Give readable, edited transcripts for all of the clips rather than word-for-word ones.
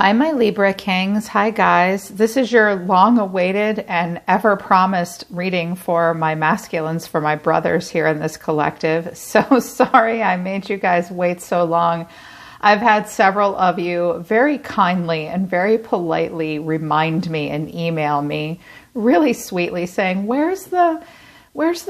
Hi, my Libra Kings. Hi, guys. This is your long-awaited and ever-promised reading for my masculines, for my brothers here in this collective. So sorry I made you guys wait so long. I've had several of you very kindly and very politely remind me and email me really sweetly saying, where's the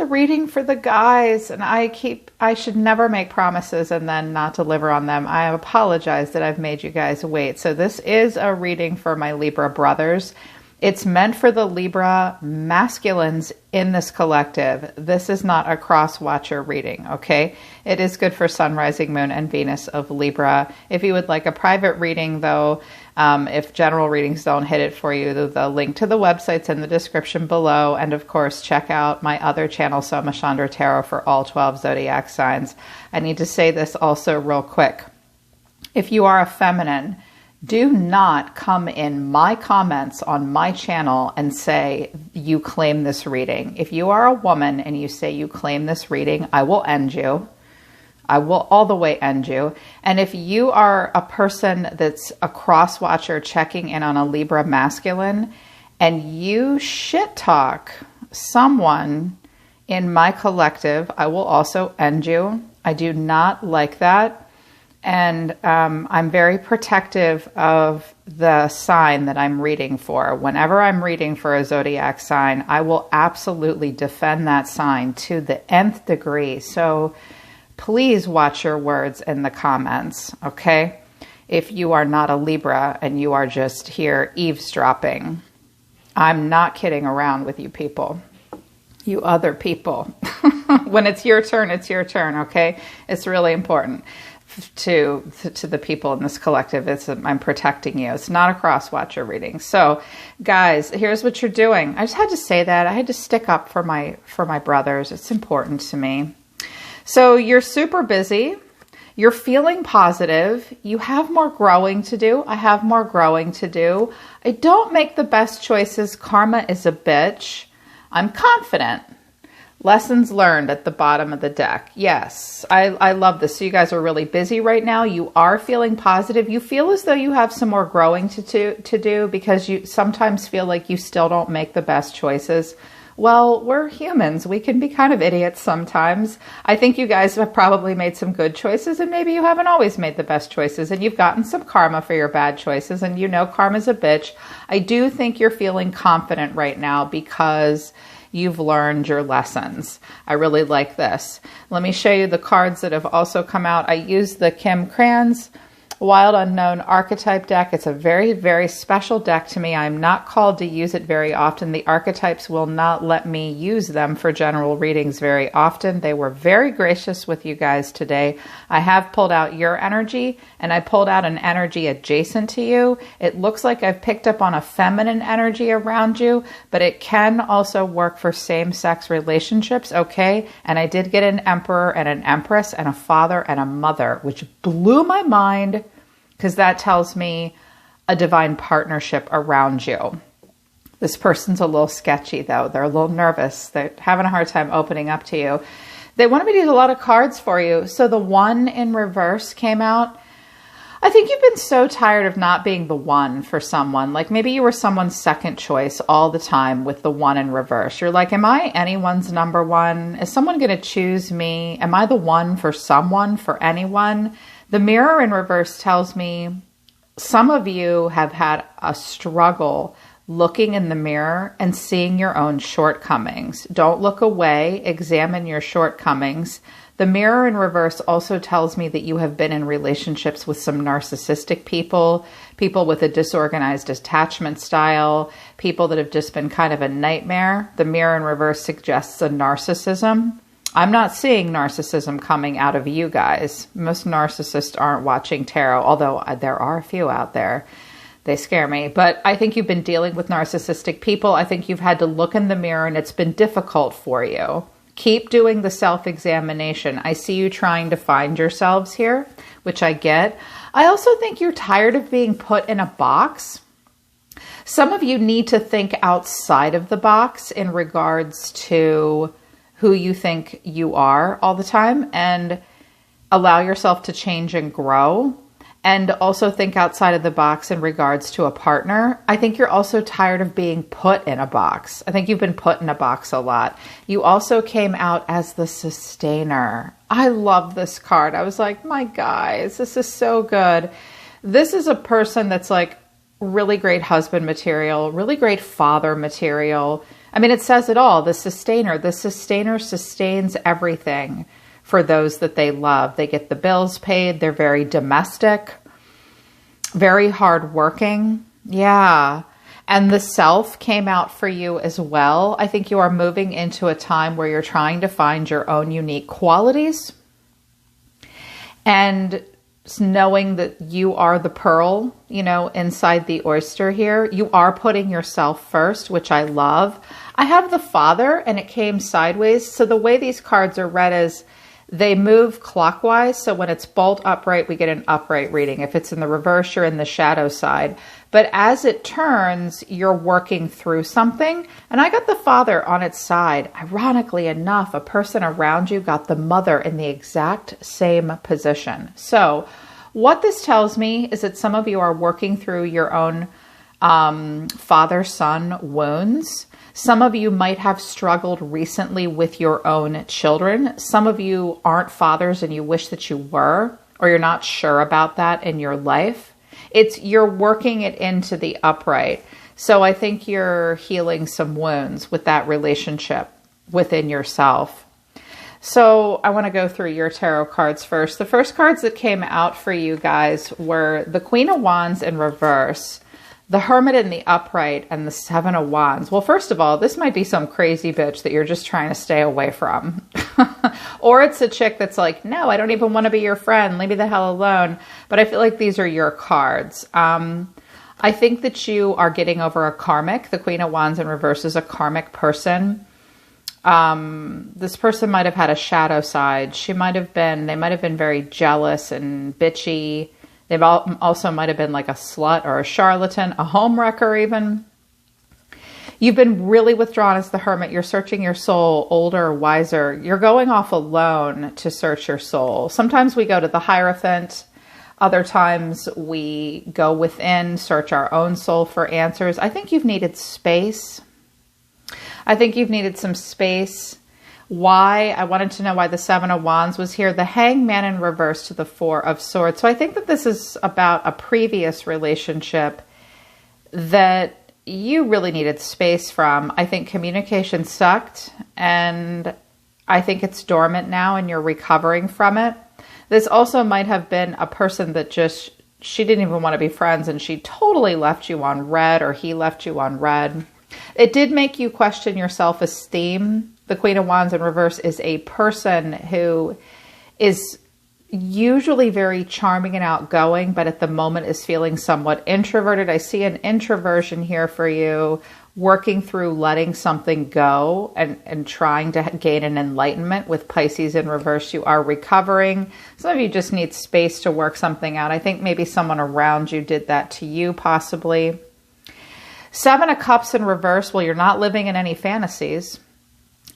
reading for the guys? And I should never make promises and then not deliver on them. I apologize that I've made you guys wait. So this is a reading for my Libra brothers. It's meant for the Libra masculines in this collective. This is not a cross-watcher reading, okay? It is good for Sun, Rising, Moon, and Venus of Libra. If you would like a private reading, though, if general readings don't hit it for you, the link to the website's in the description below. And of course, check out my other channel, Soma Chandra Tarot, for all 12 Zodiac signs. I need to say this also real quick. If you are a feminine, do not come in my comments on my channel and say you claim this reading. If you are a woman and you say you claim this reading, I will end you. I will all the way end you. And if you are a person that's a cross-watcher checking in on a Libra masculine and you shit talk someone in my collective, I will also end you. I do not like that. And I'm very protective of the sign that I'm reading for. Whenever I'm reading for a Zodiac sign, I will absolutely defend that sign to the nth degree. So please watch your words in the comments, okay? If you are not a Libra and you are just here eavesdropping, I'm not kidding around with you people. You other people. When it's your turn, okay? It's really important to the people in this collective. I'm protecting you. It's not a cross-watcher reading. So guys, here's what you're doing. I just had to say that. I had to stick up for my brothers. It's important to me. So you're super busy. You're feeling positive. You have more growing to do. I have more growing to do. I don't make the best choices. Karma is a bitch. I'm confident. Lessons learned at the bottom of the deck. Yes, I love this. So you guys are really busy right now. You are feeling positive. You feel as though you have some more growing to do because you sometimes feel like you still don't make the best choices. Well, we're humans. We can be kind of idiots sometimes. I think you guys have probably made some good choices and maybe you haven't always made the best choices and you've gotten some karma for your bad choices and you know karma's a bitch. I do think you're feeling confident right now because you've learned your lessons. I really like this. Let me show you the cards that have also come out. I used the Kim Kranz Wild Unknown Archetype deck. It's a very, very special deck to me. I'm not called to use it very often. The archetypes will not let me use them for general readings very often. They were very gracious with you guys today. I have pulled out your energy and I pulled out an energy adjacent to you. It looks like I've picked up on a feminine energy around you, but it can also work for same-sex relationships, okay? And I did get an Emperor and an Empress and a father and a mother, which blew my mind, because that tells me a divine partnership around you. This person's a little sketchy, though. They're a little nervous. They're having a hard time opening up to you. They wanted me to use a lot of cards for you. So the one in reverse came out. I think you've been so tired of not being the one for someone. Like maybe you were someone's second choice all the time with the one in reverse. You're like, am I anyone's number one? Is someone going to choose me? Am I the one for someone, for anyone? The mirror in reverse tells me some of you have had a struggle looking in the mirror and seeing your own shortcomings. Don't look away. Examine your shortcomings. The mirror in reverse also tells me that you have been in relationships with some narcissistic people, people with a disorganized attachment style, people that have just been kind of a nightmare. The mirror in reverse suggests a narcissism. I'm not seeing narcissism coming out of you guys. Most narcissists aren't watching tarot, although there are a few out there. They scare me. But I think you've been dealing with narcissistic people. I think you've had to look in the mirror and it's been difficult for you. Keep doing the self-examination. I see you trying to find yourselves here, which I get. I also think you're tired of being put in a box. Some of you need to think outside of the box in regards to who you think you are all the time and allow yourself to change and grow. and also think outside of the box in regards to a partner. I think you're also tired of being put in a box. I think you've been put in a box a lot. You also came out as the sustainer. I love this card. I was like, my guys, this is so good. This is a person that's like really great husband material, really great father material. I mean, it says it all. The sustainer sustains everything for those that they love. They get the bills paid. They're very domestic, very hardworking. Yeah. And the self came out for you as well. I think you are moving into a time where you're trying to find your own unique qualities and knowing that you are the pearl, you know, inside the oyster here. You are putting yourself first, which I love. I have the Father and it came sideways. So the way these cards are read is they move clockwise. So when it's bolt upright, we get an upright reading. If it's in the reverse, you're in the shadow side. But as it turns, you're working through something. And I got the Father on its side. Ironically enough, a person around you got the Mother in the exact same position. So what this tells me is that some of you are working through your own father-son wounds. Some of you might have struggled recently with your own children. Some of you aren't fathers and you wish that you were, or you're not sure about that in your life. You're working it into the upright. So I think you're healing some wounds with that relationship within yourself. So I want to go through your tarot cards first. The first cards that came out for you guys were the Queen of Wands in reverse, the Hermit in the upright, and the Seven of Wands. Well, first of all, this might be some crazy bitch that you're just trying to stay away from. Or it's a chick that's like, no, I don't even want to be your friend. Leave me the hell alone. But I feel like these are your cards. I think that you are getting over a karmic. The Queen of Wands in reverse is a karmic person. This person might have had a shadow side. They might have been very jealous and bitchy. They've also might have been like a slut or a charlatan, a homewrecker even. You've been really withdrawn as the Hermit. You're searching your soul, older, wiser. You're going off alone to search your soul. Sometimes we go to the Hierophant. Other times we go within, search our own soul for answers. I think you've needed space. I think you've needed some space. Why? I wanted to know why the Seven of Wands was here. The Hangman in reverse to the Four of Swords. So I think that this is about a previous relationship that you really needed space from. I think communication sucked, and I think it's dormant now and you're recovering from it. This also might have been a person that she didn't even want to be friends and she totally left you on red, or he left you on red. It did make you question your self-esteem. The Queen of Wands in reverse is a person who is usually very charming and outgoing, but at the moment is feeling somewhat introverted. I see an introversion here for you, working through letting something go and trying to gain an enlightenment. With Pisces in reverse, you are recovering. Some of you just need space to work something out. I think maybe someone around you did that to you, possibly. Seven of Cups in reverse. Well, you're not living in any fantasies.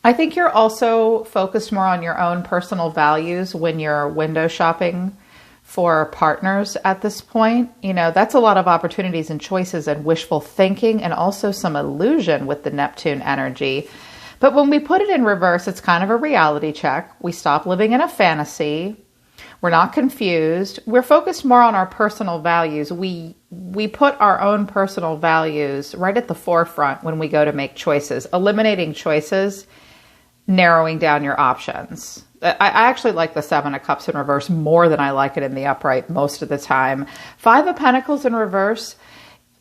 I think you're also focused more on your own personal values when you're window shopping for partners at this point. You know, that's a lot of opportunities and choices and wishful thinking, and also some illusion with the Neptune energy. But when we put it in reverse, it's kind of a reality check. We stop living in a fantasy. We're not confused. We're focused more on our personal values. We put our own personal values right at the forefront when we go to make choices. Eliminating choices, narrowing down your options. I actually like the Seven of Cups in reverse more than I like it in the upright most of the time. Five of Pentacles in reverse.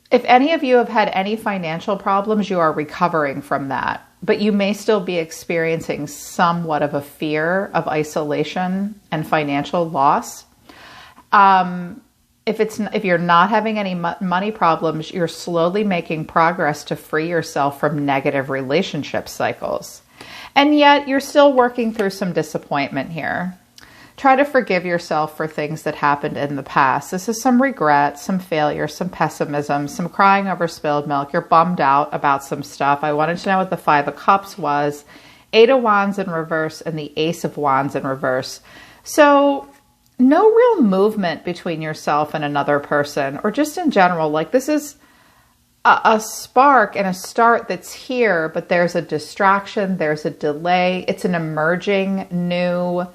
If any of you have had any financial problems, you are recovering from that. But you may still be experiencing somewhat of a fear of isolation and financial loss. If you're not having any money problems, you're slowly making progress to free yourself from negative relationship cycles. And yet you're still working through some disappointment here. Try to forgive yourself for things that happened in the past. This is some regret, some failure, some pessimism, some crying over spilled milk. You're bummed out about some stuff. I wanted to know what the Five of Cups was. Eight of Wands in reverse and the Ace of Wands in reverse. So no real movement between yourself and another person, or just in general. Like, this is a spark and a start that's here, but there's a distraction, there's a delay. It's an emerging new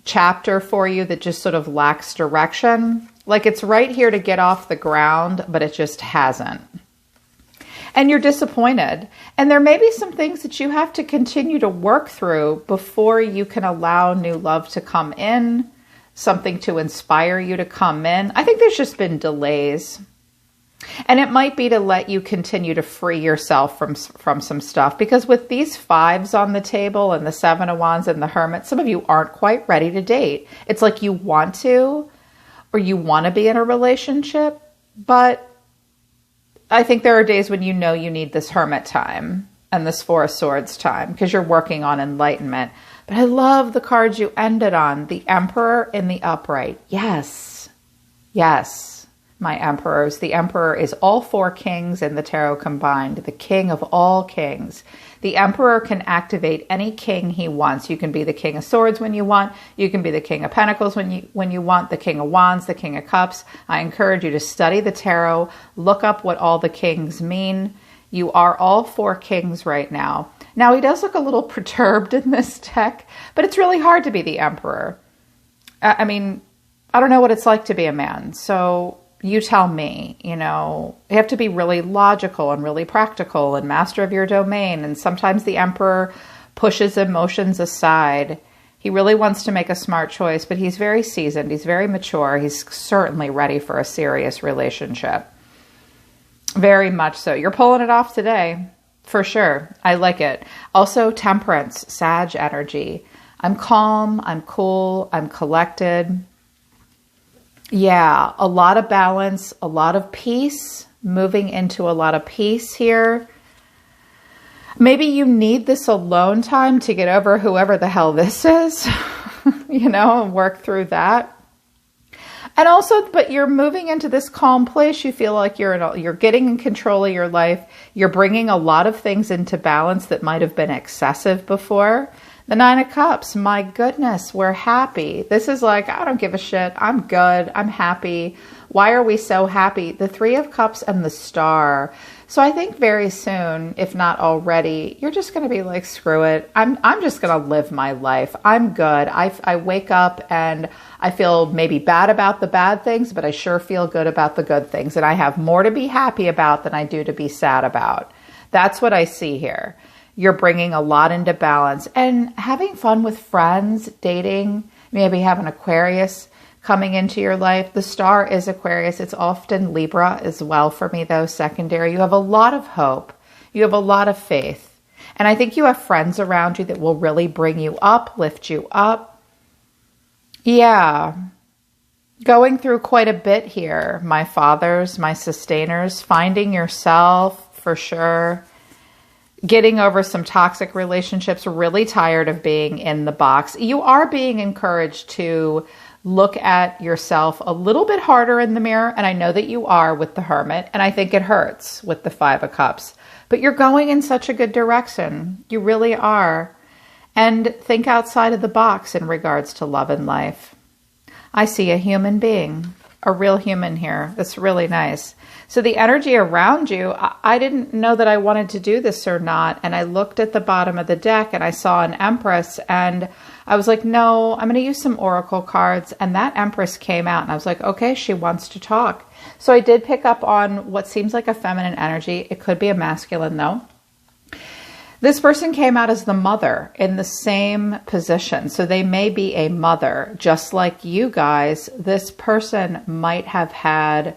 chapter for you that just sort of lacks direction. Like, it's right here to get off the ground, but it just hasn't. And you're disappointed. And there may be some things that you have to continue to work through before you can allow new love to come in, something to inspire you to come in. I think there's just been delays. And it might be to let you continue to free yourself from some stuff. Because with these fives on the table and the Seven of Wands and the Hermit, some of you aren't quite ready to date. It's like you want to, or you want to be in a relationship, but I think there are days when you know you need this Hermit time and this Four of Swords time because you're working on enlightenment. But I love the cards you ended on, the Emperor in the upright. Yes, yes. My emperors. The Emperor is all four kings in the tarot combined, the king of all kings. The Emperor can activate any king he wants. You can be the King of Swords when you want. You can be the King of Pentacles when you want, the King of Wands, the King of Cups. I encourage you to study the tarot, look up what all the kings mean. You are all four kings right now. Now, he does look a little perturbed in this deck, but it's really hard to be the Emperor. I mean, I don't know what it's like to be a man, so you tell me. You have to be really logical and really practical and master of your domain. And sometimes the Emperor pushes emotions aside. He really wants to make a smart choice, but he's very seasoned. He's very mature. He's certainly ready for a serious relationship. Very much so. You're pulling it off today, for sure. I like it. Also, Temperance, Sag energy. I'm calm, I'm cool, I'm collected. Yeah, a lot of balance, a lot of peace, moving into a lot of peace here. Maybe you need this alone time to get over whoever the hell this is, and work through that. And also, but you're moving into this calm place. You feel like you're getting in control of your life. You're bringing a lot of things into balance that might have been excessive before. The Nine of Cups, my goodness, we're happy. This is like, I don't give a shit. I'm good. I'm happy. Why are we so happy? The Three of Cups and the Star. So I think very soon, if not already, you're just going to be like, screw it. I'm just going to live my life. I'm good. I wake up and I feel maybe bad about the bad things, but I sure feel good about the good things. And I have more to be happy about than I do to be sad about. That's what I see here. You're bringing a lot into balance and having fun with friends, dating, maybe have an Aquarius coming into your life. The Star is Aquarius. It's often Libra as well for me, though, secondary. You have a lot of hope. You have a lot of faith. And I think you have friends around you that will really bring you up, lift you up. Yeah. Going through quite a bit here. My fathers, my sustainers, finding yourself for sure. Getting over some toxic relationships, really tired of being in the box. You are being encouraged to look at yourself a little bit harder in the mirror. And I know that you are with the Hermit. And I think it hurts with the Five of Cups. But you're going in such a good direction. You really are. And think outside of the box in regards to love and life. I see a human being, a real human here. That's really nice. So the energy around you, I didn't know that I wanted to do this or not. And I looked at the bottom of the deck and I saw an Empress and I was like, no, I'm going to use some Oracle cards. And that Empress came out and I was like, okay, she wants to talk. So I did pick up on what seems like a feminine energy. It could be a masculine though. This person came out as the mother in the same position. So they may be a mother, just like you guys. This person might have had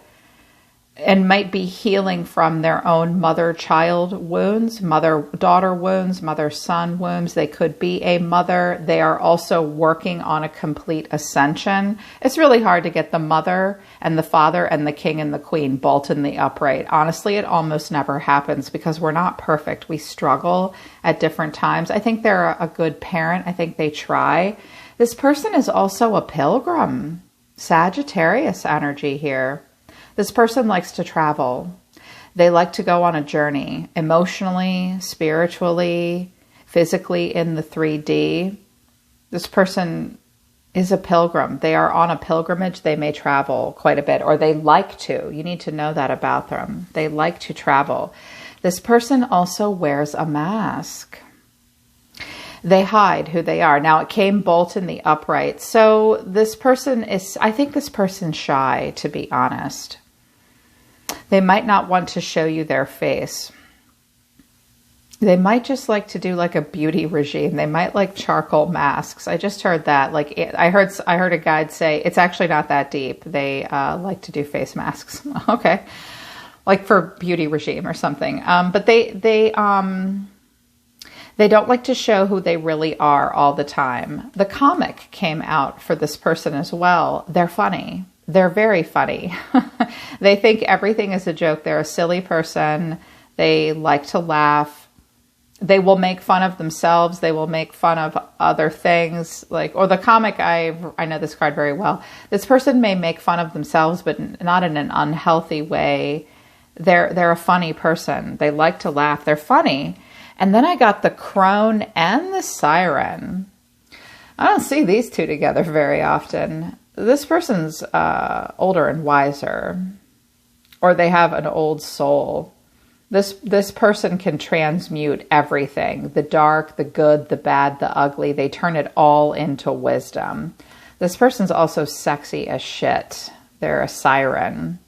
and might be healing from their own mother-child wounds, mother-daughter wounds, mother-son wounds. They could be a mother. They are also working on a complete ascension. It's really hard to get the mother and the father and the king and the queen both in the upright. Honestly, it almost never happens because we're not perfect. We struggle at different times. I think they're a good parent. I think they try. This person is also a pilgrim. Sagittarius energy here. This person likes to travel. They like to go on a journey emotionally, spiritually, physically in the 3D. This person is a pilgrim. They are on a pilgrimage. They may travel quite a bit, or they like to. You need to know that about them. They like to travel. This person also wears a mask. They hide who they are. Now, it came bolt in the upright. So this person is, I think this person's shy, to be honest. They might not want to show you their face. They might just like to do like a beauty regime. They might like charcoal masks. I just heard that. Like I heard a guide say it's actually not that deep. They like to do face masks. Okay, like for beauty regime or something. But they don't like to show who they really are all the time. The comic came out for this person as well. They're funny. They're very funny. They think everything is a joke. They're a silly person. They like to laugh. They will make fun of themselves. They will make fun of other things. Or the comic, I know this card very well. This person may make fun of themselves, but not in an unhealthy way. They're a funny person. They like to laugh. They're funny. And then I got the crone and the siren. I don't see these two together very often. This person's older and wiser, or they have an old soul. This person can transmute everything, the dark, the good, the bad, the ugly. They turn it all into wisdom. This person's also sexy as shit. They're a siren.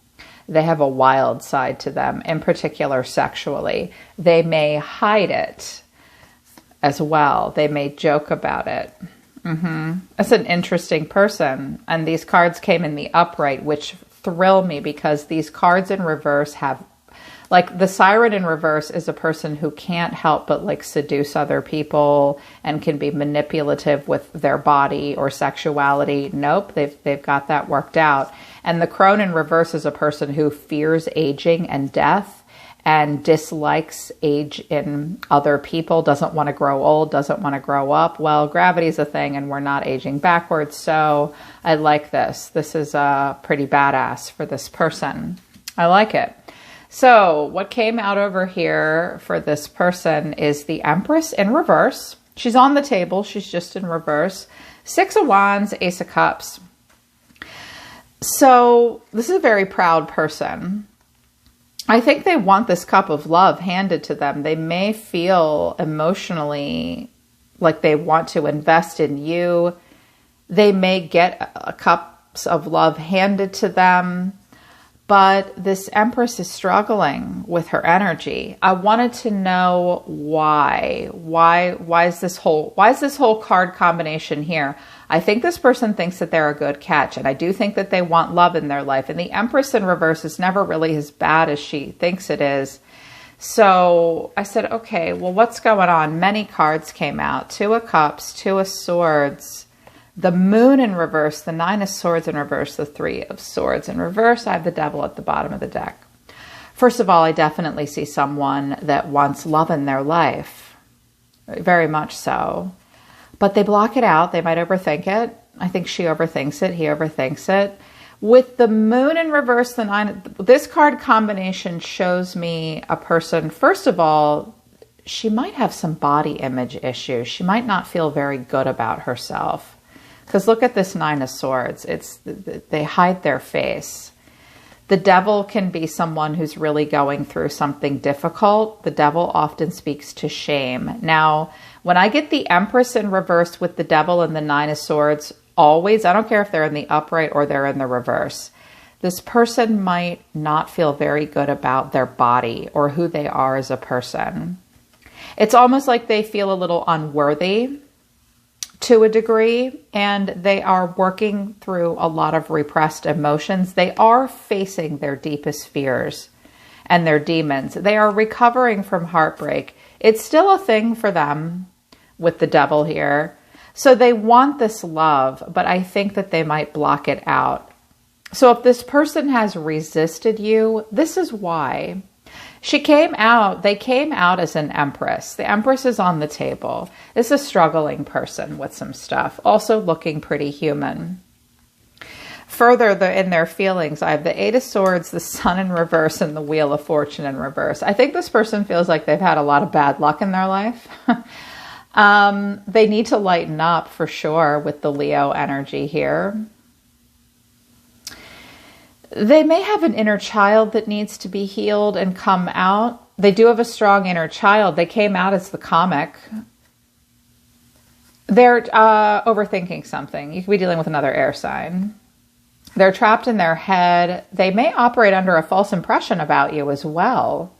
They have a wild side to them, in particular sexually. They may hide it as well. They may joke about it. That's an interesting person. And these cards came in the upright, which thrill me because these cards in reverse have, like, the siren in reverse is a person who can't help but like seduce other people and can be manipulative with their body or sexuality. Nope, they've got that worked out. And the crone in reverse is a person who fears aging and death and dislikes age in other people, doesn't want to grow old, doesn't want to grow up. Well, gravity's a thing and we're not aging backwards, so I like this. This is pretty badass for this person. I like it. So what came out over here for this person is the Empress in reverse. She's on the table. She's just in reverse. Six of Wands, Ace of Cups. So this is a very proud person. I think they want this cup of love handed to them. They may feel emotionally like they want to invest in you. They may get cups of love handed to them. But this Empress is struggling with her energy. I wanted to know why. Why is this whole card combination here? I think this person thinks that they're a good catch, and I do think that they want love in their life. And the Empress in reverse is never really as bad as she thinks it is. So I said, okay, well, what's going on? Many cards came out. Two of Cups, Two of Swords, the Moon in reverse, the Nine of Swords in reverse, the Three of Swords in reverse. I have the Devil at the bottom of the deck. First of all, I definitely see someone that wants love in their life. Very much so. But they block it out. They might overthink it. I think she overthinks it. He overthinks it. With the Moon in reverse, the Nine, this card combination shows me a person, first of all, she might have some body image issues. She might not feel very good about herself. Because look at this Nine of Swords. They hide their face. The Devil can be someone who's really going through something difficult. The Devil often speaks to shame. Now, when I get the Empress in reverse with the Devil and the Nine of Swords, always, I don't care if they're in the upright or they're in the reverse, this person might not feel very good about their body or who they are as a person. It's almost like they feel a little unworthy to a degree, and they are working through a lot of repressed emotions. They are facing their deepest fears and their demons. They are recovering from heartbreak. It's still a thing for them with the Devil here. So they want this love, but I think that they might block it out. So if this person has resisted you, this is why. They came out as an Empress. The Empress is on the table. This is a struggling person with some stuff, also looking pretty human. Further in their feelings, I have the Eight of Swords, the Sun in reverse, and the Wheel of Fortune in reverse. I think this person feels like they've had a lot of bad luck in their life. They need to lighten up for sure with the Leo energy here. They may have an inner child that needs to be healed and come out. They do have a strong inner child. They came out as the comic. They're overthinking something. You could be dealing with another air sign. They're trapped in their head. They may operate under a false impression about you as well.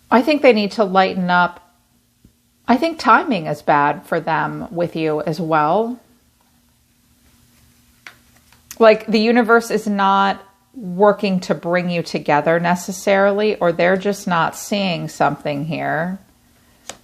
I think they need to lighten up. I think timing is bad for them with you as well. Like the universe is not working to bring you together necessarily, or they're just not seeing something here.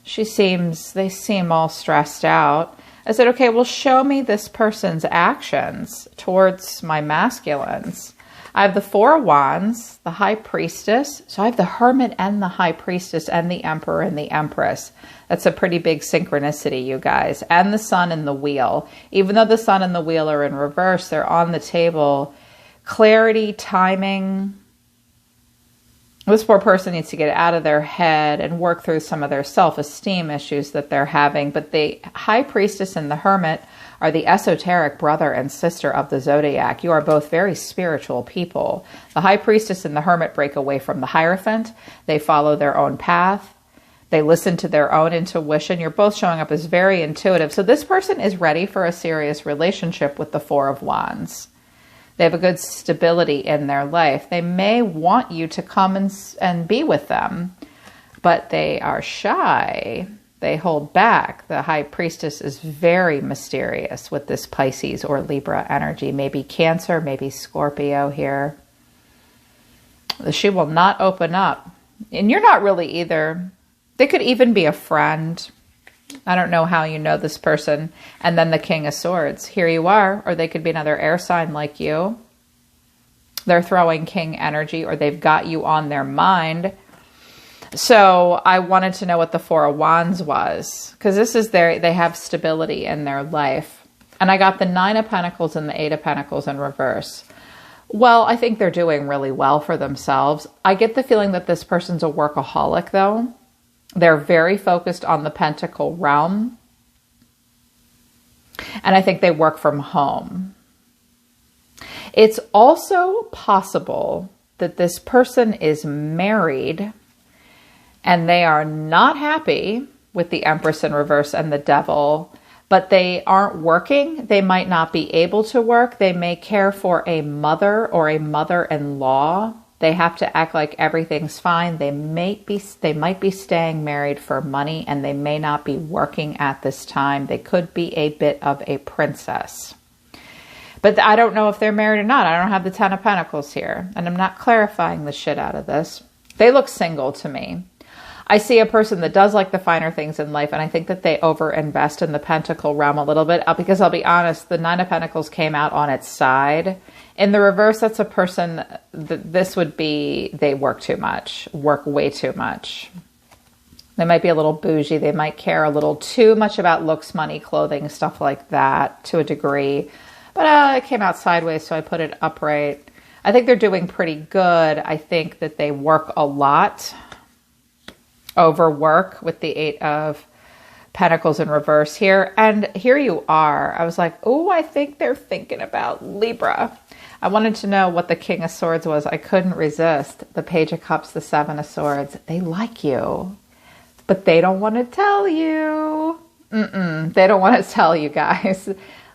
They seem all stressed out. I said, okay, well, show me this person's actions towards my masculines. I have the Four of Wands, the High Priestess. So I have the Hermit and the High Priestess and the Emperor and the Empress. That's a pretty big synchronicity, you guys. And the Sun and the Wheel. Even though the Sun and the Wheel are in reverse, they're on the table. Clarity, timing. This poor person needs to get out of their head and work through some of their self-esteem issues that they're having. But the High Priestess and the Hermit are the esoteric brother and sister of the Zodiac. You are both very spiritual people. The High Priestess and the Hermit break away from the Hierophant. They follow their own path. They listen to their own intuition. You're both showing up as very intuitive. So this person is ready for a serious relationship with the Four of Wands. They have a good stability in their life. They may want you to come and be with them, but they are shy. They hold back. The High Priestess is very mysterious with this Pisces or Libra energy. Maybe Cancer, maybe Scorpio here. She will not open up. And you're not really either. They could even be a friend. I don't know how you know this person. And then the King of Swords. Here you are. Or they could be another air sign like you. They're throwing King energy, or they've got you on their mind. So I wanted to know what the Four of Wands was. Because this is they have stability in their life. And I got the Nine of Pentacles and the Eight of Pentacles in reverse. Well, I think they're doing really well for themselves. I get the feeling that this person's a workaholic, though. They're very focused on the Pentacle realm. And I think they work from home. It's also possible that this person is married and they are not happy with the Empress in reverse and the Devil, but they aren't working. They might not be able to work. They may care for a mother or a mother-in-law. They have to act like everything's fine. They might be staying married for money, and they may not be working at this time. They could be a bit of a princess. But I don't know if they're married or not. I don't have the Ten of Pentacles here, and I'm not clarifying the shit out of this. They look single to me. I see a person that does like the finer things in life, and I think that they overinvest in the Pentacle realm a little bit, because I'll be honest, the Nine of Pentacles came out on its side. In the reverse, that's a person, this would be, they work too much, work way too much. They might be a little bougie. They might care a little too much about looks, money, clothing, stuff like that to a degree. But it came out sideways, so I put it upright. I think they're doing pretty good. I think that they work a lot. Overwork with the Eight of Pentacles in reverse here. And here you are. I was like, oh, I think they're thinking about Libra. I wanted to know what the King of Swords was. I couldn't resist. The Page of Cups, the Seven of Swords. They like you, but they don't want to tell you. They don't want to tell you guys.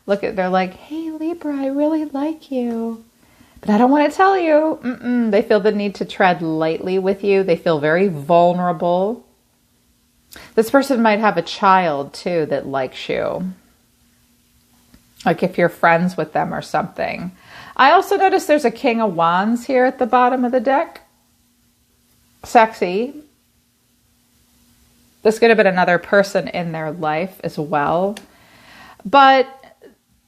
They're like, hey, Libra, I really like you, but I don't want to tell you. They feel the need to tread lightly with you. They feel very vulnerable. This person might have a child too that likes you. Like if you're friends with them or something. I also noticed there's a King of Wands here at the bottom of the deck. Sexy. This could have been another person in their life as well. But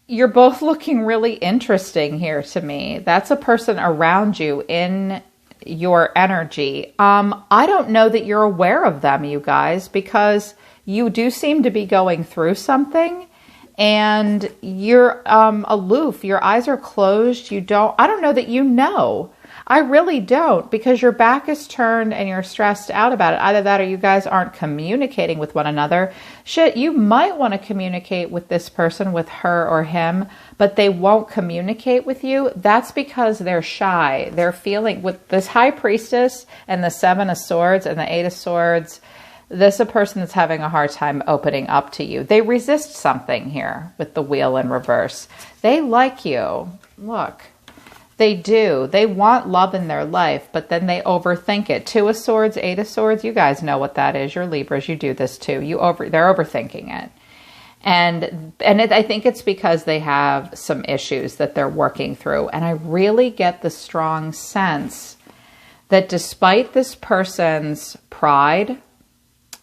you're both looking really interesting here to me. That's a person around you in your energy. I don't know that you're aware of them, you guys, because you do seem to be going through something and you're aloof. Your eyes are closed. I don't know that you know. I really don't, because your back is turned and you're stressed out about it. Either that or you guys aren't communicating with one another. Shit, you might want to communicate with this person, with her or him, but they won't communicate with you. That's because they're shy. They're feeling, with this High Priestess and the Seven of Swords and the Eight of Swords, this is a person that's having a hard time opening up to you. They resist something here with the Wheel in reverse. They like you. Look. They do. They want love in their life, but then they overthink it. Two of Swords, Eight of Swords, you guys know what that is. You're Libras, you do this too. They're overthinking it. And I think it's because they have some issues that they're working through. And I really get the strong sense that despite this person's pride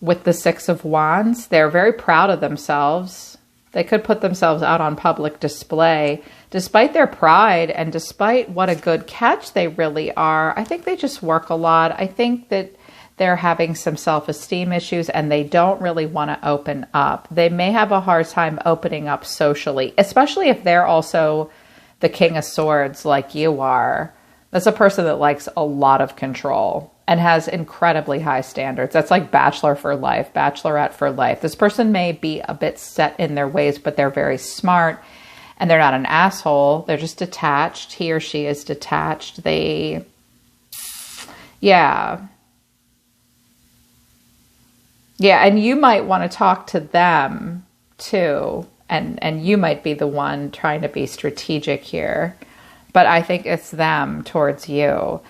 with the Six of Wands, they're very proud of themselves. They could put themselves out on public display. Despite their pride and despite what a good catch they really are, I think they just work a lot. I think that they're having some self-esteem issues and they don't really want to open up. They may have a hard time opening up socially, especially if they're also the King of Swords like you are. That's a person that likes a lot of control and has incredibly high standards. That's like bachelor for life, bachelorette for life. This person may be a bit set in their ways, but they're very smart and they're not an asshole. They're just detached. He or she is detached. Yeah, and you might want to talk to them too. And you might be the one trying to be strategic here. But I think it's them towards you.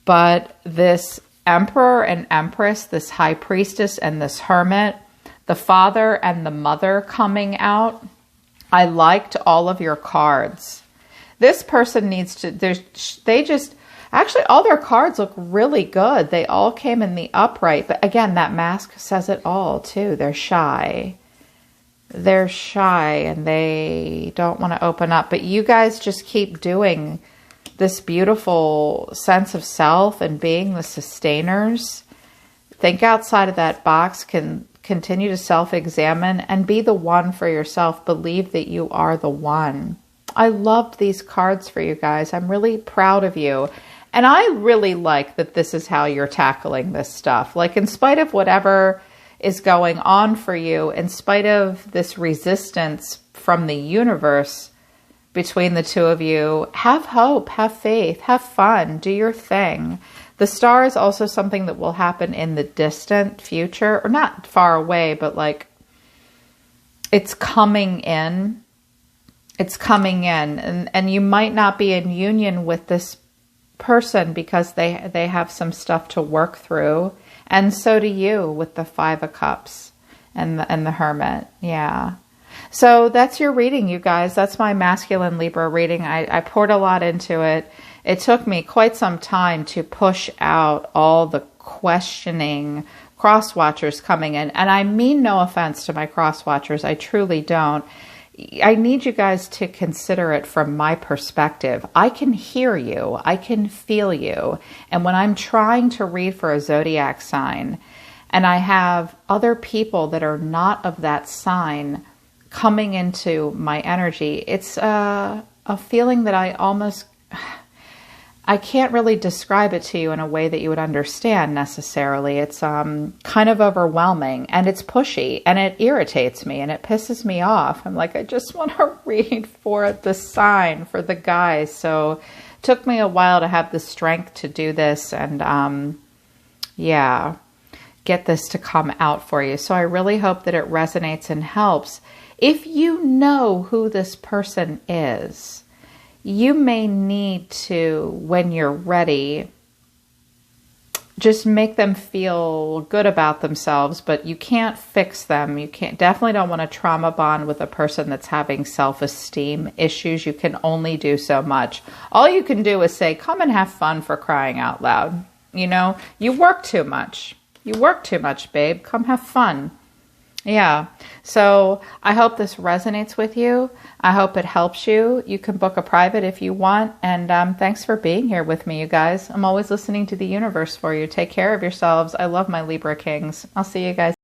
But this Emperor and Empress, this High Priestess and this Hermit, the Father and the Mother coming out, I liked all of your cards. This person needs to, actually all their cards look really good. They all came in the upright. But again, that mask says it all too. They're shy. They're shy and they don't want to open up. But you guys just keep doing this beautiful sense of self and being the sustainers. Think outside of that box, can continue to self-examine and be the one for yourself. Believe that you are the one. I loved these cards for you guys. I'm really proud of you. And I really like that this is how you're tackling this stuff. Like, in spite of whatever is going on for you, in spite of this resistance from the universe between the two of you, have hope, have faith, have fun, do your thing. The star is also something that will happen in the distant future, or not far away, but like it's coming in. It's coming in. And you might not be in union with this person because they have some stuff to work through. And so do you with the Five of Cups and the Hermit. Yeah. So that's your reading, you guys. That's my masculine Libra reading. I poured a lot into it. It took me quite some time to push out all the questioning cross-watchers coming in. And I mean no offense to my cross-watchers. I truly don't. I need you guys to consider it from my perspective. I can hear you. I can feel you. And when I'm trying to read for a zodiac sign and I have other people that are not of that sign coming into my energy, it's a feeling that I can't really describe it to you in a way that you would understand necessarily. It's kind of overwhelming and it's pushy and it irritates me and it pisses me off. I'm like, I just want to read for the sign, for the guys. So it took me a while to have the strength to do this and yeah, get this to come out for you. So I really hope that it resonates and helps. If you know who this person is, you may need to, when you're ready, just make them feel good about themselves, but you can't fix them. You definitely don't want to trauma bond with a person that's having self-esteem issues. You can only do so much. All you can do is say, come and have fun, for crying out loud. You know, you work too much. You work too much, babe. Come have fun. Yeah. So I hope this resonates with you. I hope it helps you. You can book a private if you want. And thanks for being here with me, you guys. I'm always listening to the universe for you. Take care of yourselves. I love my Libra Kings. I'll see you guys.